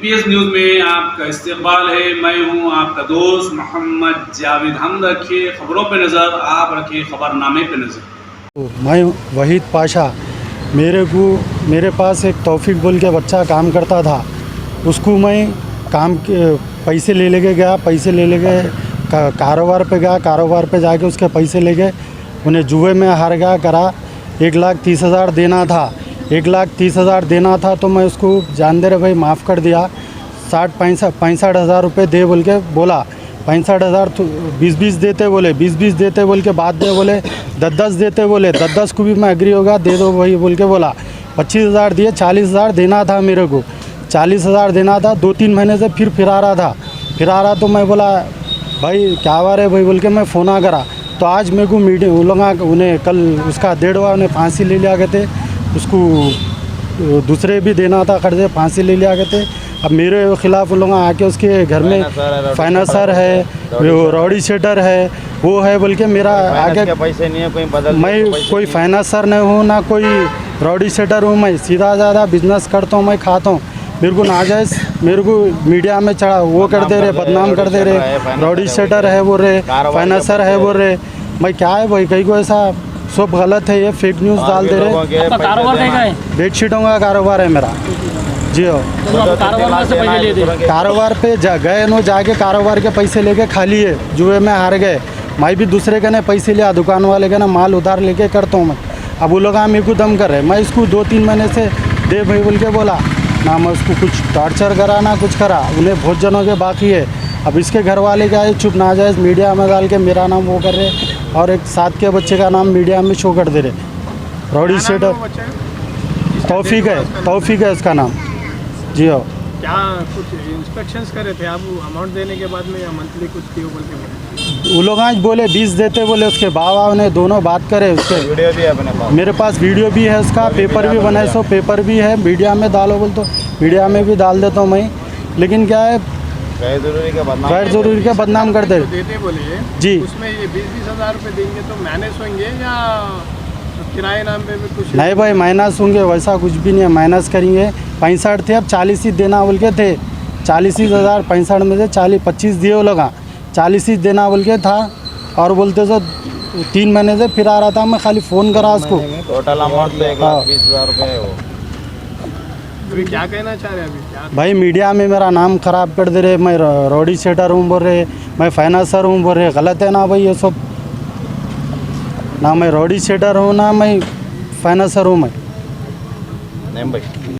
PS news में आपका इस्तकबाल है। मैं हूं आपका दोस्त मोहम्मद जावेद। हम रखिए खबरों पे नज़र, आप रखिए खबरनामे पे नज़र। मैं वहीद पाशा। मेरे पास एक तौफीक बोल के बच्चा काम करता था। उसको मैं काम के पैसे ले लेके गया, पैसे ले लेके कारोबार पे गया, कारोबार पे जाके उसके पैसे ले गए, उन्हें जुए में हार गया करा। 1,30,000 देना था, 1,30,000 देना था तो मैं उसको जान दे रहे भाई माफ़ कर दिया। 65,000 रुपये दे बोल के बोला। 65,000 20 देते बोले, 20 देते बोल के बाद में बोले 10 देते बोले, 10 को भी मैं एग्री होगा दे दो भाई बोल के बोला। 25,000 दिए, 40,000 देना था मेरे को, 40,000 देना था। 2-3 महीने से फिर आ रहा था, तो मैं बोला भाई क्या बार है भाई बोल के मैं फ़ोन करा। तो आज मेरे को मीडिया वो लोग उन्हें कल उसका डेढ़वा उन्हें फांसी ले लिया गए थे, उसको दूसरे भी देना था कर्जे, फांसी ले लिया गए थे। अब मेरे ख़िलाफ़ लोग आके उसके घर में फाइनेंसर है, रॉडी शेटर है, वो है बोल के मेरा आगे पैसे नहीं है कोई बदल। मैं कोई फाइनेंसर नहीं हूँ ना कोई रॉडी शेटर हूँ। मैं सीधा ज़्यादा बिजनेस करता हूँ, मैं खाता हूँ। मेरे को नाजायज़ मेरे को मीडिया में चढ़ा वो कर दे रहे, बदनाम कर दे रहे, रॉडी शेटर है बोल रहे, फाइनेंसर है बोल रहे। मैं क्या है भाई, कहीं को ऐसा सब गलत है, ये फेक न्यूज़ डाल दे रहे। कारोबार है, बेडशीटों का कारोबार है मेरा। जी हो, कारोबार से पैसे ले दे। कारोबार पे गए नो, जाके कारोबार के पैसे लेके खा लिए, जुए में हार गए। मैं भी दूसरे के ना पैसे लिया, दुकान वाले के ना माल उधार लेके करता हूँ मैं। अब वो लोग मेरे को दम कर रहे। मैं इसको 2-3 महीने से दे भाई बोल के बोला ना, मैं उसको कुछ टॉर्चर करा ना कुछ करा। उन्हें बहुत जनों के बाकी है। अब इसके घर वाले क्या है, चुप नाजायज़ मीडिया में डाल के मेरा नाम वो कर रहे, और एक साथ के बच्चे का नाम मीडिया में शो कर दे रहे। रॉडी शेटर तौफीक है उसका नाम। जी हो। क्या कुछ इंस्पेक्शंस करे थे आप अमाउंट देने के बाद में, या मंथली कुछ दियो बोल के? वो लोग आज बोले 20 देते बोले, उसके बाबा ने दोनों बात करे। उसके वीडियो भी है अपने पास, मेरे पास वीडियो भी है उसका, पेपर भी बनाए, सो पेपर भी है। मीडिया में डालो बोल तो मीडिया में भी डाल देता हूँ मैं, लेकिन क्या है गैर ज़रूरी के बदनाम कर दे देते बोले जी। उसमें ये 20-20 हज़ार रुपये देंगे तो मैनेज होंगे, या किराए नाम पे भी कुछ? नहीं भाई माइनस होंगे, वैसा कुछ भी नहीं है, माइनस करेंगे। 65 थे, अब 40 ही देना बोल के थे। 40,000 65 में से 25 दिए वो लगा, 40 ही देना बोल के था। और बोलते सो 3 महीने से फिर आ रहा था, मैं खाली फ़ोन करा उसको। टोटल अमाउंट तो 1,20,000 रुपये है वो। अभी क्या कहना चाह रहे हैं? अभी क्या भाई मीडिया में मेरा नाम ख़राब कर दे रहे, मैं रॉडी शेटर हूँ बोल रहे, मैं फाइनेंसर हूँ बोल रहे। गलत है ना भाई ये सब, ना मैं रॉडी शेटर हूँ ना मैं फाइनेंसर हूँ मैं। नहीं भाई।